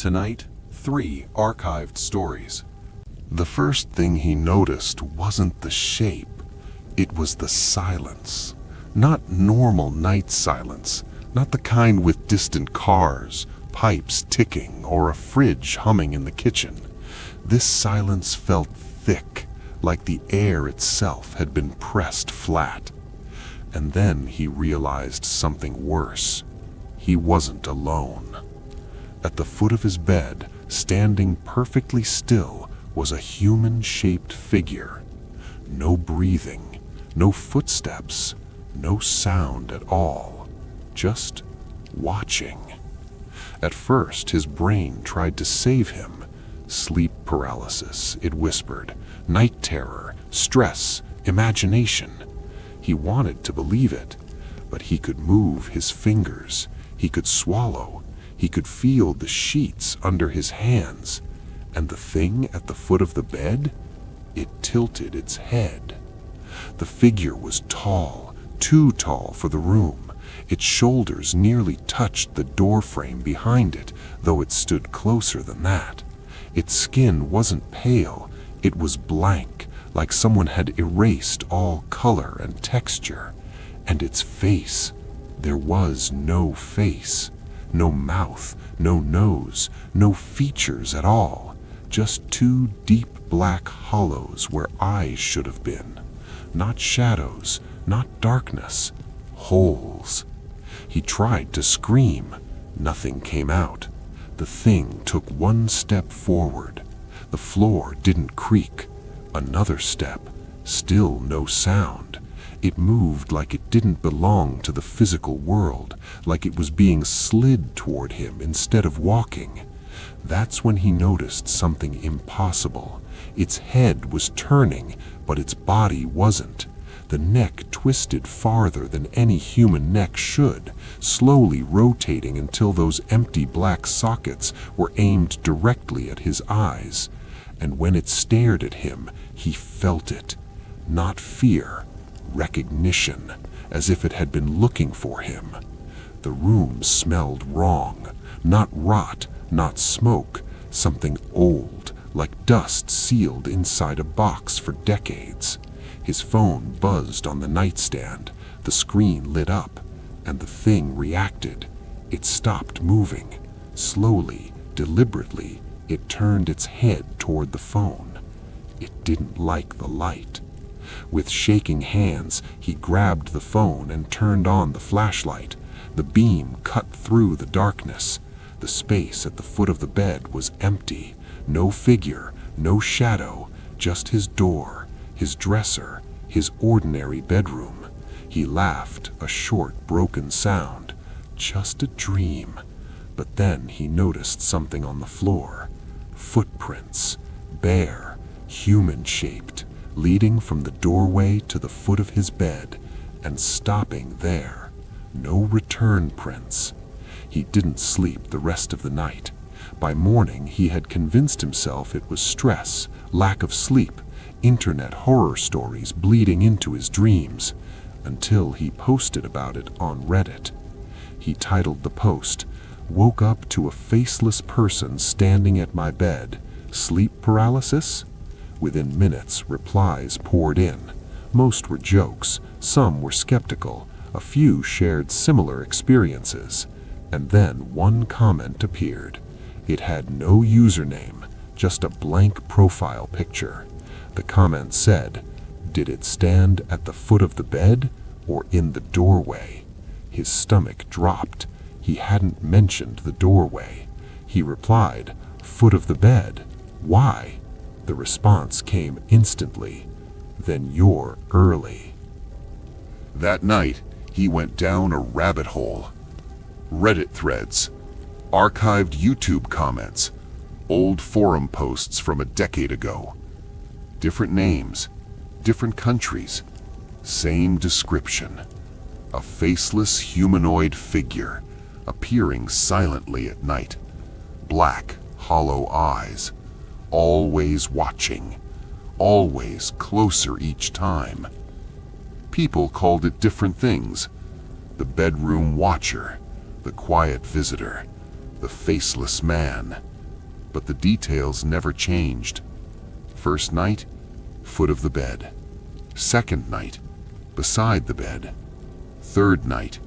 Tonight, 3 archived stories. The first thing he noticed wasn't the shape, it was the silence. Not normal night silence, not the kind with distant cars, pipes ticking, or a fridge humming in the kitchen. This silence felt thick, like the air itself had been pressed flat. And then he realized something worse. He wasn't alone. At the foot of his bed, standing perfectly still, was a human-shaped figure. No breathing, no footsteps, no sound at all. Just watching. At first, his brain tried to save him. Sleep paralysis, it whispered. Night terror, stress, imagination. He wanted to believe it, but he could move his fingers. He could swallow. He could feel the sheets under his hands. And the thing at the foot of the bed? It tilted its head. The figure was tall, too tall for the room. Its shoulders nearly touched the doorframe behind it, though it stood closer than that. Its skin wasn't pale, it was blank, like someone had erased all color and texture. And its face, there was no face. No mouth, no nose, no features at all. Just 2 deep black hollows where eyes should have been. Not shadows, not darkness, holes. He tried to scream. Nothing came out. The thing took 1 step forward. The floor didn't creak. Another step. Still no sound. It moved like it didn't belong to the physical world, like it was being slid toward him instead of walking. That's when he noticed something impossible. Its head was turning, but its body wasn't. The neck twisted farther than any human neck should, slowly rotating until those empty black sockets were aimed directly at his eyes. And when it stared at him, he felt it. Not fear. Recognition, as if it had been looking for him. The room smelled wrong. Not rot, not smoke. Something old, like dust sealed inside a box for decades. His phone buzzed on the nightstand. The screen lit up, and the thing reacted. It stopped moving. Slowly, deliberately, it turned its head toward the phone. It didn't like the light. With shaking hands, he grabbed the phone and turned on the flashlight. The beam cut through the darkness. The space at the foot of the bed was empty. No figure, no shadow, just his door, his dresser, his ordinary bedroom. He laughed, a short, broken sound. Just a dream. But then he noticed something on the floor. Footprints, bare, human-shaped, leading from the doorway to the foot of his bed and stopping there. No return prints. He didn't sleep the rest of the night. By morning, he had convinced himself it was stress, lack of sleep, internet horror stories bleeding into his dreams, until he posted about it on Reddit. He titled the post, "Woke up to a faceless person standing at my bed. Sleep paralysis?" Within minutes, replies poured in. Most were jokes, some were skeptical, a few shared similar experiences. And then 1 comment appeared. It had no username, just a blank profile picture. The comment said, "Did it stand at the foot of the bed or in the doorway?" His stomach dropped. He hadn't mentioned the doorway. He replied, "Foot of the bed. Why?" The response came instantly. "Then you're early." That night, he went down a rabbit hole. Reddit threads, archived YouTube comments, old forum posts from a decade ago. Different names, different countries, same description. A faceless humanoid figure, appearing silently at night. Black, hollow eyes. Always watching, always closer each time. People called it different things. The bedroom watcher, the quiet visitor, the faceless man. but the details never changed. First night, foot of the bed. Second night, beside the bed. Third night,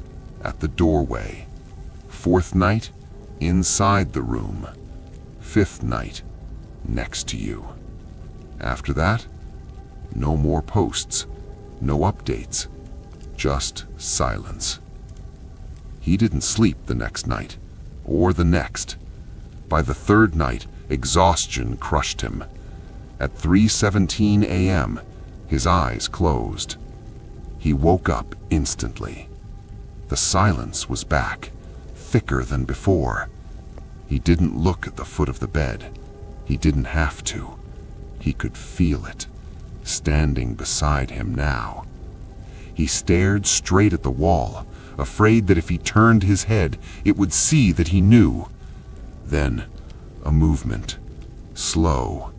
at the doorway. Fourth night, inside the room. Fifth night, next to you. After that, no more posts, no updates, just silence. He didn't sleep the next night, or the next. By the third night, exhaustion crushed him. At 3:17 a.m., his eyes closed. He woke up instantly. The silence was back, thicker than before. He didn't look at the foot of the bed. He didn't have to. He could feel it, standing beside him now. He stared straight at the wall, afraid that if he turned his head, it would see that he knew. Then, a movement, slow,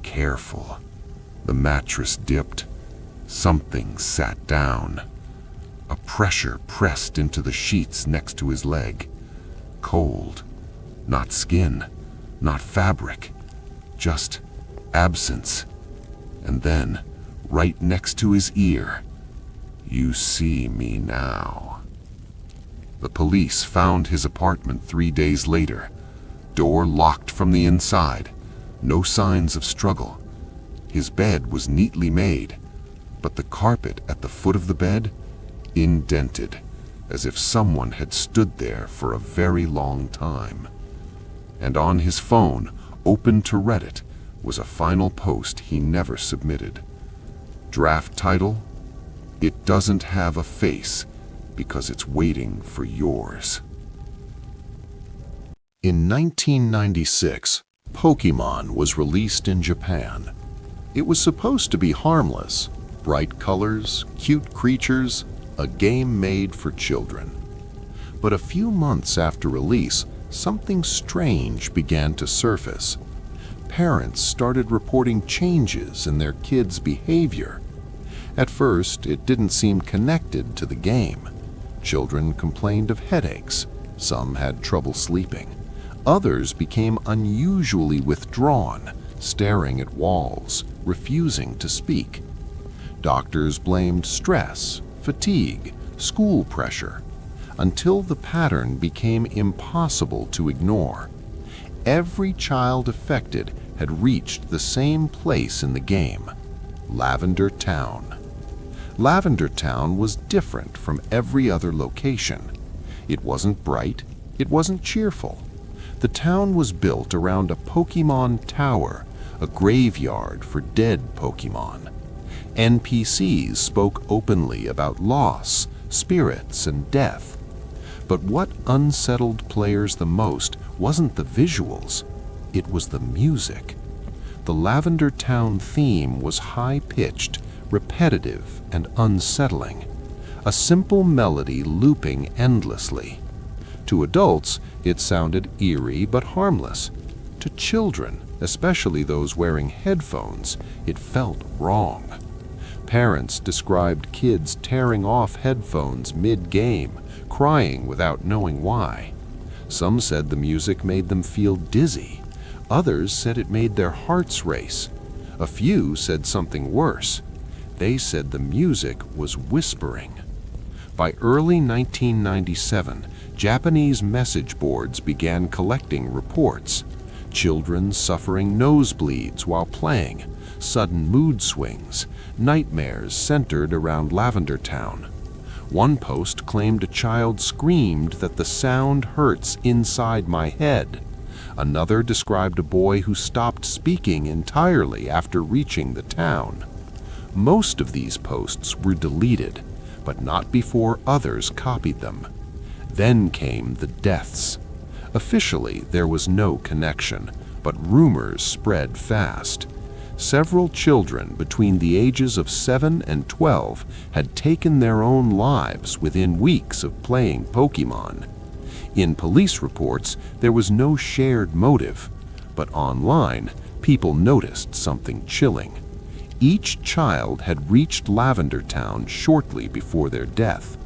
careful. The mattress dipped. Something sat down. A pressure pressed into the sheets next to his leg. Cold. Not skin, not fabric, just absence. And then, right next to his ear, "You see me now." The police found his apartment 3 days later. Door locked from the inside. No signs of struggle. His bed was neatly made, but the carpet at the foot of the bed, indented, as if someone had stood there for a very long time. And on his phone, open to Reddit, was a final post he never submitted. Draft title: "It doesn't have a face because it's waiting for yours." In 1996, Pokémon was released in Japan. It was supposed to be harmless, bright colors, cute creatures, a game made for children. But a few months after release, something strange began to surface. Parents started reporting changes in their kids' behavior. At first, it didn't seem connected to the game. Children complained of headaches. Some had trouble sleeping. Others became unusually withdrawn, staring at walls, refusing to speak. Doctors blamed stress, fatigue, school pressure, until the pattern became impossible to ignore. Every child affected had reached the same place in the game: Lavender Town. Lavender Town was different from every other location. It wasn't bright, it wasn't cheerful. The town was built around a Pokémon tower, a graveyard for dead Pokémon. NPCs spoke openly about loss, spirits, and death. But what unsettled players the most wasn't the visuals, it was the music. The Lavender Town theme was high-pitched, repetitive, and unsettling. A simple melody looping endlessly. To adults, it sounded eerie but harmless. To children, especially those wearing headphones, it felt wrong. Parents described kids tearing off headphones mid-game, crying without knowing why. Some said the music made them feel dizzy. Others said it made their hearts race. A few said something worse. They said the music was whispering. By early 1997, Japanese message boards began collecting reports. Children suffering nosebleeds while playing, sudden mood swings, nightmares centered around Lavender Town. One post claimed a child screamed that the sound hurts inside my head. Another described a boy who stopped speaking entirely after reaching the town. Most of these posts were deleted, but not before others copied them. Then came the deaths. Officially, there was no connection, but rumors spread fast. Several children between the ages of 7 and 12 had taken their own lives within weeks of playing Pokémon. In police reports, there was no shared motive, but online, people noticed something chilling. Each child had reached Lavender Town shortly before their death.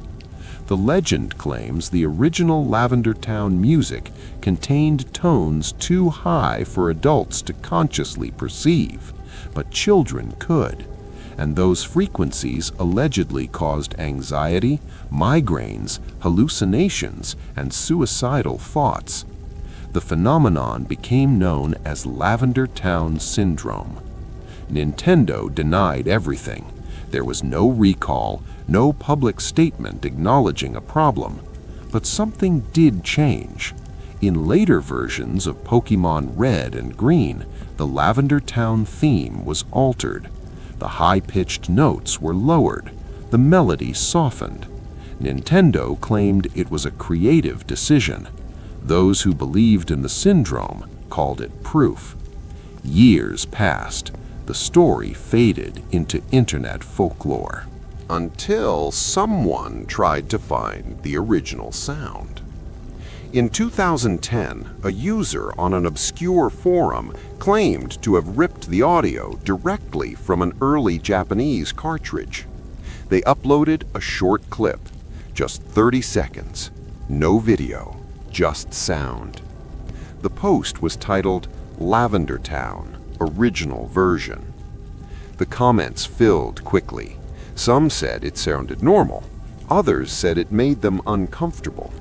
The legend claims the original Lavender Town music contained tones too high for adults to consciously perceive, but children could, and those frequencies allegedly caused anxiety, migraines, hallucinations, and suicidal thoughts. The phenomenon became known as Lavender Town Syndrome. Nintendo denied everything. There was no recall, no public statement acknowledging a problem. But something did change. In later versions of Pokémon Red and Green, the Lavender Town theme was altered. The high-pitched notes were lowered. The melody softened. Nintendo claimed it was a creative decision. Those who believed in the syndrome called it proof. Years passed. The story faded into internet folklore. Until someone tried to find the original sound. In 2010, a user on an obscure forum claimed to have ripped the audio directly from an early Japanese cartridge. They uploaded a short clip, just 30 seconds, no video, just sound. The post was titled Lavender Town, Original Version. The comments filled quickly. Some said it sounded normal. Others said it made them uncomfortable.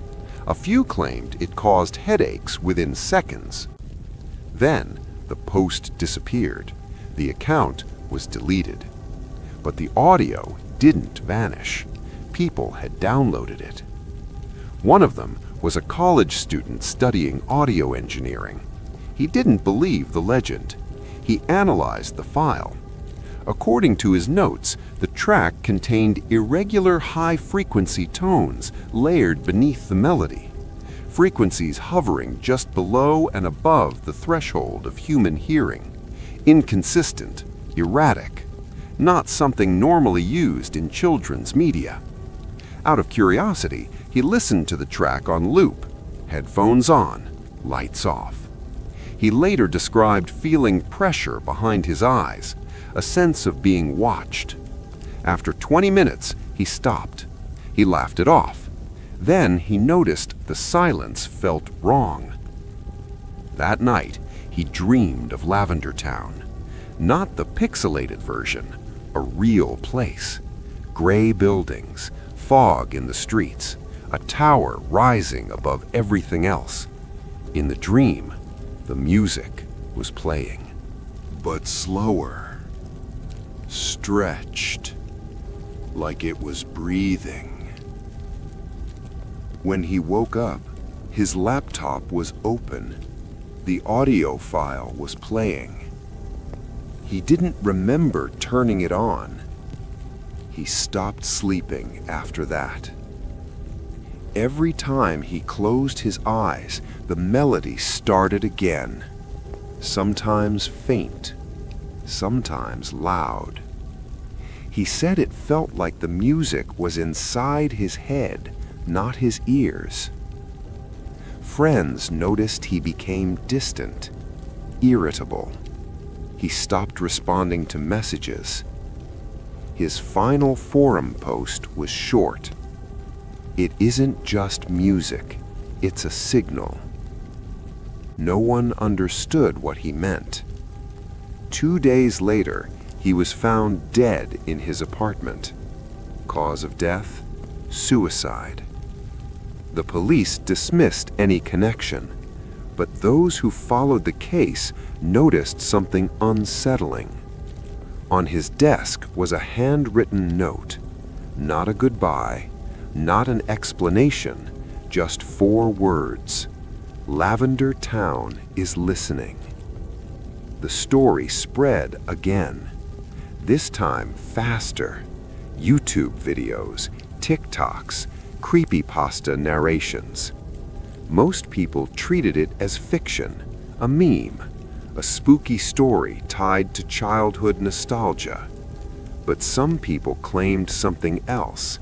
A few claimed it caused headaches within seconds. Then, the post disappeared. The account was deleted. But the audio didn't vanish. People had downloaded it. One of them was a college student studying audio engineering. He didn't believe the legend. He analyzed the file. According to his notes, the track contained irregular high-frequency tones layered beneath the melody, frequencies hovering just below and above the threshold of human hearing, inconsistent, erratic, not something normally used in children's media. Out of curiosity, he listened to the track on loop, headphones on, lights off. He later described feeling pressure behind his eyes, a sense of being watched. After 20 minutes, he stopped. He laughed it off. Then he noticed the silence felt wrong. That night, he dreamed of Lavender Town. Not the pixelated version, a real place. Gray buildings, fog in the streets, a tower rising above everything else. In the dream, the music was playing, but slower, stretched, like it was breathing. When he woke up, his laptop was open. The audio file was playing. He didn't remember turning it on. He stopped sleeping after that. Every time he closed his eyes, the melody started again. Sometimes faint, sometimes loud. He said it felt like the music was inside his head, not his ears. Friends noticed he became distant, irritable. He stopped responding to messages. His final forum post was short. It isn't just music, it's a signal. No one understood what he meant. 2 days later, he was found dead in his apartment. Cause of death? Suicide. The police dismissed any connection, but those who followed the case noticed something unsettling. On his desk was a handwritten note. Not a goodbye, not an explanation, just 4 words. Lavender Town is listening. The story spread again. This time faster. YouTube videos, TikToks, creepypasta narrations. Most people treated it as fiction, a meme, a spooky story tied to childhood nostalgia. But some people claimed something else.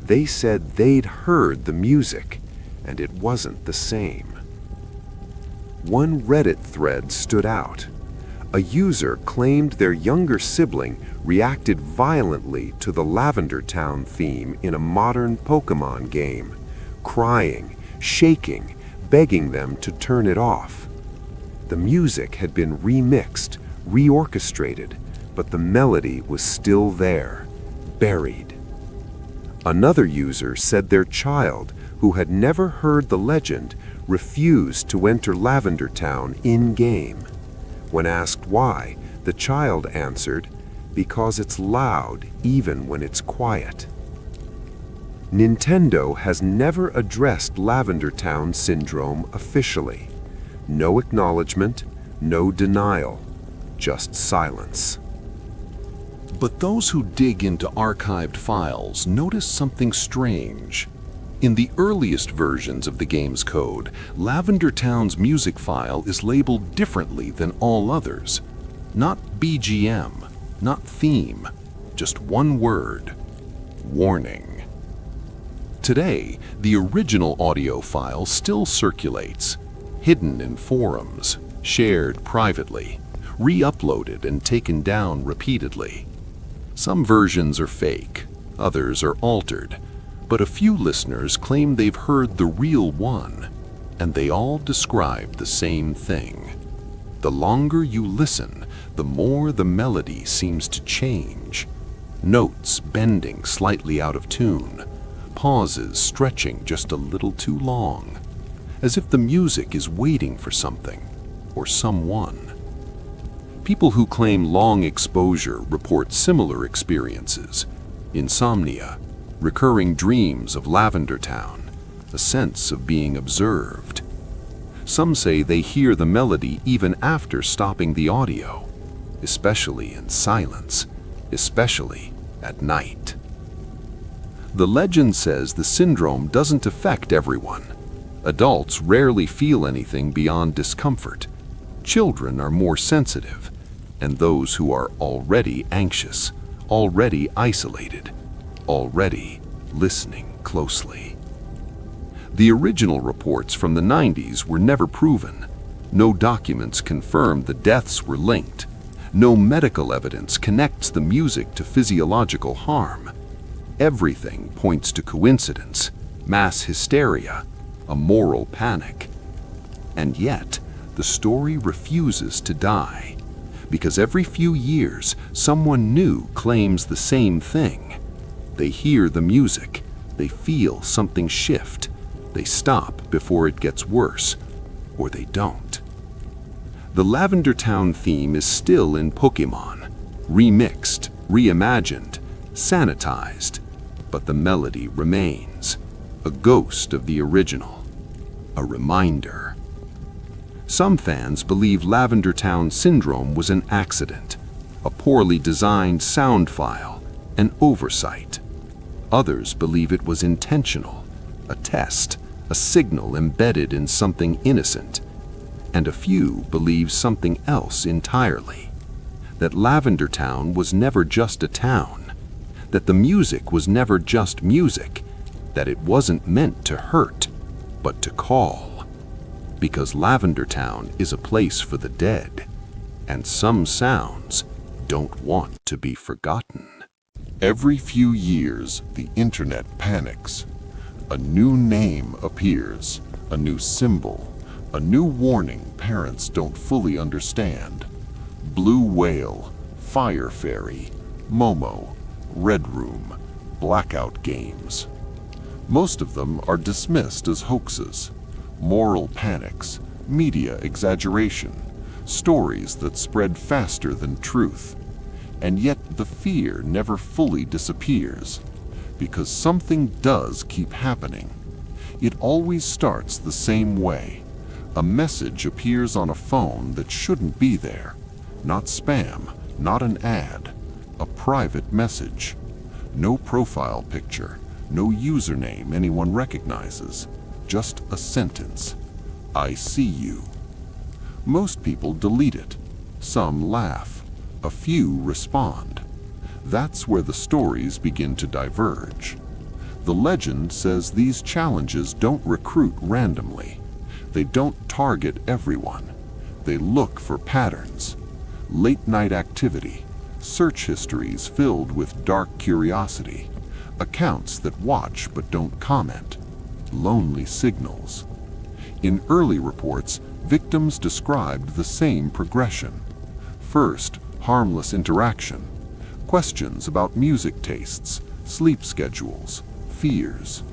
They said they'd heard the music, and it wasn't the same. One Reddit thread stood out. A user claimed their younger sibling reacted violently to the Lavender Town theme in a modern Pokemon game, crying, shaking, begging them to turn it off. The music had been remixed, reorchestrated, but the melody was still there, buried. Another user said their child, who had never heard the legend, refused to enter Lavender Town in-game. When asked why, the child answered, "Because it's loud even when it's quiet." Nintendo has never addressed Lavender Town syndrome officially. No acknowledgement, no denial, just silence. But those who dig into archived files notice something strange. In the earliest versions of the game's code, Lavender Town's music file is labeled differently than all others. Not BGM, not theme, just one word: warning. Today, the original audio file still circulates, hidden in forums, shared privately, re-uploaded and taken down repeatedly. Some versions are fake, others are altered, but a few listeners claim they've heard the real one, and they all describe the same thing. The longer you listen, the more the melody seems to change. Notes bending slightly out of tune, pauses stretching just a little too long, as if the music is waiting for something or someone. People who claim long exposure report similar experiences: insomnia, recurring dreams of Lavender Town, a sense of being observed. Some say they hear the melody even after stopping the audio, especially in silence, especially at night. The legend says the syndrome doesn't affect everyone. Adults rarely feel anything beyond discomfort. Children are more sensitive, and those who are already anxious, already isolated, already listening closely. The original reports from the 90s were never proven. No documents confirm the deaths were linked. No medical evidence connects the music to physiological harm. Everything points to coincidence, mass hysteria, a moral panic. And yet, the story refuses to die, because every few years, someone new claims the same thing. They hear the music, they feel something shift, they stop before it gets worse, or they don't. The Lavender Town theme is still in Pokemon, remixed, reimagined, sanitized, but the melody remains, a ghost of the original, a reminder. Some fans believe Lavender Town syndrome was an accident, a poorly designed sound file, an oversight. Others believe it was intentional, a test, a signal embedded in something innocent. And a few believe something else entirely, that Lavender Town was never just a town, that the music was never just music, that it wasn't meant to hurt, but to call. Because Lavender Town is a place for the dead, and some sounds don't want to be forgotten. Every few years, the internet panics. A new name appears, a new symbol, a new warning parents don't fully understand. Blue Whale, Fire Fairy, Momo, Red Room, Blackout Games. Most of them are dismissed as hoaxes, moral panics, media exaggeration, stories that spread faster than truth. And yet the fear never fully disappears, because something does keep happening. It always starts the same way. A message appears on a phone that shouldn't be there. Not spam, not an ad, a private message. No profile picture, no username anyone recognizes, just a sentence. I see you. Most people delete it. Some laugh. A few respond. That's where the stories begin to diverge. The legend says these challenges don't recruit randomly. They don't target everyone. They look for patterns. late-night activity, search histories filled with dark curiosity, accounts that watch but don't comment, lonely signals. In early reports, victims described the same progression. First, harmless interaction, questions about music tastes, sleep schedules, fears.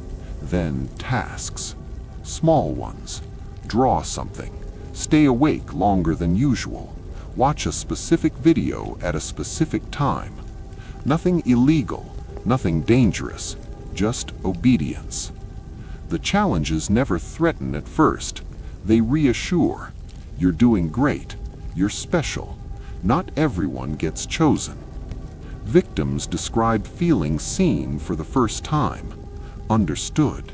Then tasks, small ones. Draw something, stay awake longer than usual, watch a specific video at a specific time. Nothing illegal, nothing dangerous, just obedience. The challenges never threaten at first. They reassure. You're doing great. You're special. Not everyone gets chosen. Victims describe feeling seen for the first time, understood.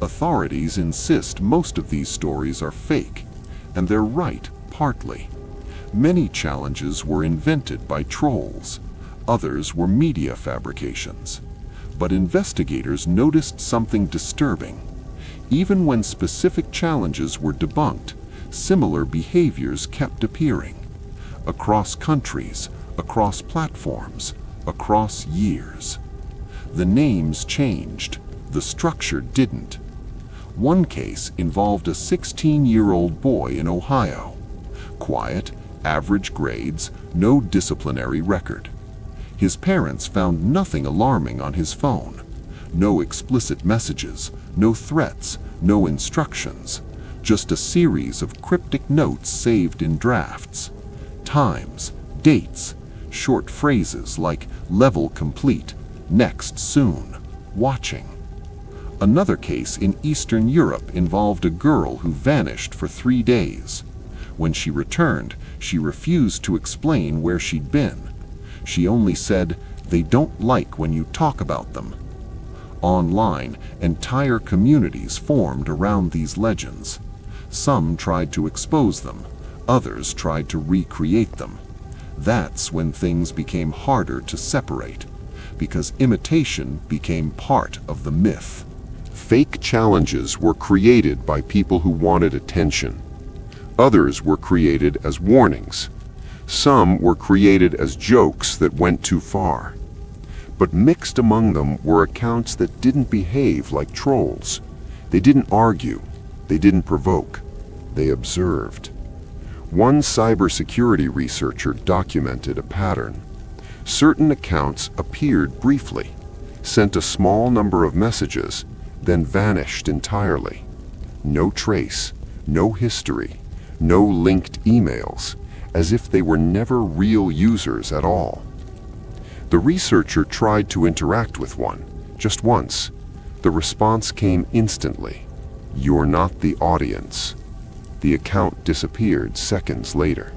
Authorities insist most of these stories are fake, and they're right, partly. Many challenges were invented by trolls. Others were media fabrications. But investigators noticed something disturbing. Even when specific challenges were debunked, similar behaviors kept appearing. Across countries, across platforms, across years. The names changed, the structure didn't. One case involved a 16-year-old boy in Ohio. Quiet, average grades, no disciplinary record. His parents found nothing alarming on his phone. No explicit messages, no threats, no instructions. Just a series of cryptic notes saved in drafts. Times, dates, short phrases like level complete, next soon, watching. Another case in Eastern Europe involved a girl who vanished for 3 days. When she returned, she refused to explain where she'd been. She only said, "They don't like when you talk about them." Online, entire communities formed around these legends. Some tried to expose them, others tried to recreate them. That's when things became harder to separate, because imitation became part of the myth. Fake challenges were created by people who wanted attention. Others were created as warnings. Some were created as jokes that went too far. But mixed among them were accounts that didn't behave like trolls. They didn't argue. They didn't provoke. They observed. One cybersecurity researcher documented a pattern. Certain accounts appeared briefly, sent a small number of messages, then vanished entirely. No trace, no history, no linked emails, as if they were never real users at all. The researcher tried to interact with one, just once. The response came instantly. "You're not the audience." The account disappeared seconds later.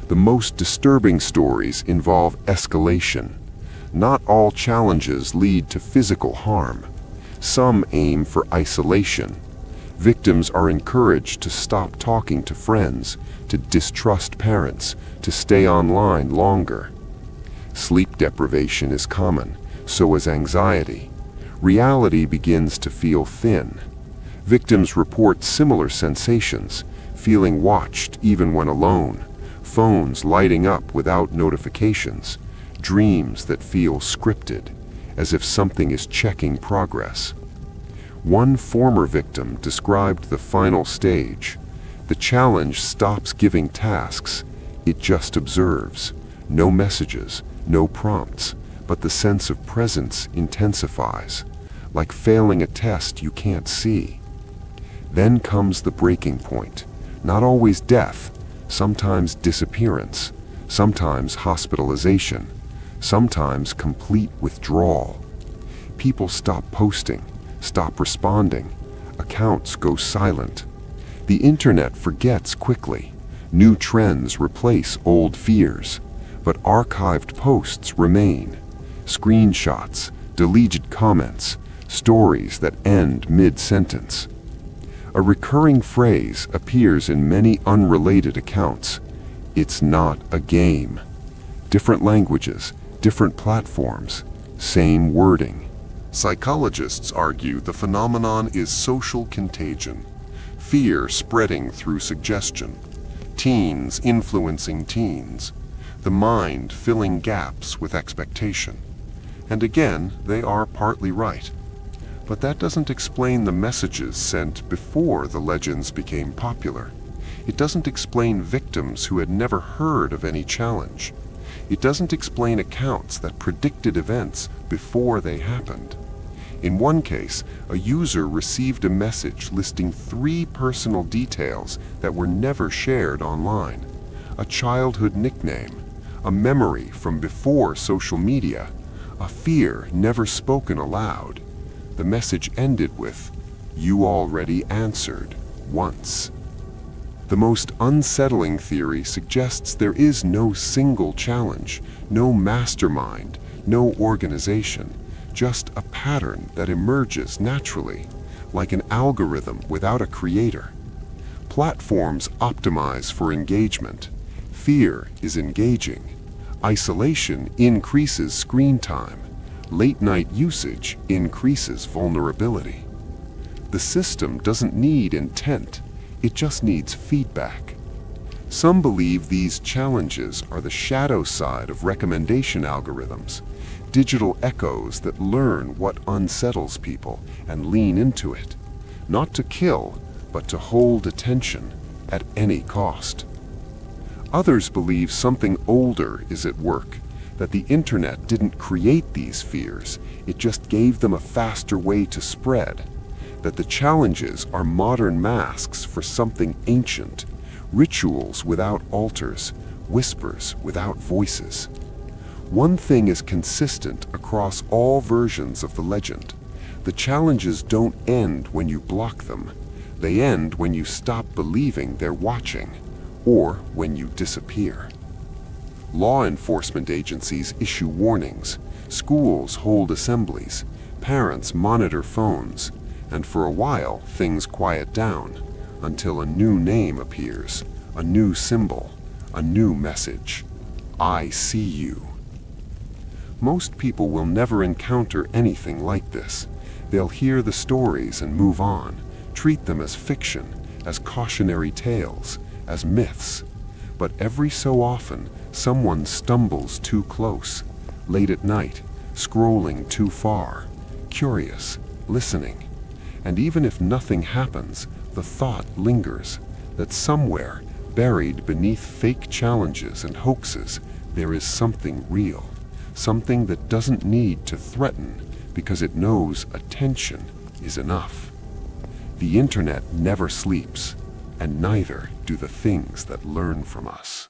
The most disturbing stories involve escalation. Not all challenges lead to physical harm. Some aim for isolation. Victims are encouraged to stop talking to friends, to distrust parents, to stay online longer. Sleep deprivation is common, so is anxiety. Reality begins to feel thin. Victims report similar sensations, feeling watched even when alone, phones lighting up without notifications, dreams that feel scripted, as if something is checking progress. One former victim described the final stage. The challenge stops giving tasks, it just observes. No messages, no prompts, but the sense of presence intensifies, like failing a test you can't see. Then comes the breaking point. Not always death, sometimes disappearance, sometimes hospitalization, sometimes complete withdrawal. People stop posting, stop responding, accounts go silent. The internet forgets quickly. New trends replace old fears, but archived posts remain. Screenshots, deleted comments, stories that end mid-sentence. A recurring phrase appears in many unrelated accounts. It's not a game. Different languages, different platforms, same wording. Psychologists argue the phenomenon is social contagion, fear spreading through suggestion. Teens influencing teens. The mind filling gaps with expectation. And again, they are partly right. But that doesn't explain the messages sent before the legends became popular. It doesn't explain victims who had never heard of any challenge. It doesn't explain accounts that predicted events before they happened. In one case, a user received a message listing 3 personal details that were never shared online. A childhood nickname, a memory from before social media, a fear never spoken aloud. The message ended with, "You already answered once." The most unsettling theory suggests there is no single challenge, no mastermind, no organization, just a pattern that emerges naturally, like an algorithm without a creator. Platforms optimize for engagement. Fear is engaging. Isolation increases screen time. Late-night usage increases vulnerability. The system doesn't need intent, it just needs feedback. Some believe these challenges are the shadow side of recommendation algorithms, digital echoes that learn what unsettles people and lean into it, not to kill, but to hold attention at any cost. Others believe something older is at work, that the internet didn't create these fears, it just gave them a faster way to spread, that the challenges are modern masks for something ancient, rituals without altars, whispers without voices. One thing is consistent across all versions of the legend. The challenges don't end when you block them. They end when you stop believing they're watching, or when you disappear. Law enforcement agencies issue warnings, schools hold assemblies, parents monitor phones, and for a while things quiet down until a new name appears, a new symbol, a new message. I see you. Most people will never encounter anything like this. They'll hear the stories and move on, treat them as fiction, as cautionary tales, as myths. But every so often, someone stumbles too close, late at night, scrolling too far, curious, listening. And even if nothing happens, the thought lingers that somewhere, buried beneath fake challenges and hoaxes, there is something real, something that doesn't need to threaten because it knows attention is enough. The internet never sleeps, and neither do the things that learn from us.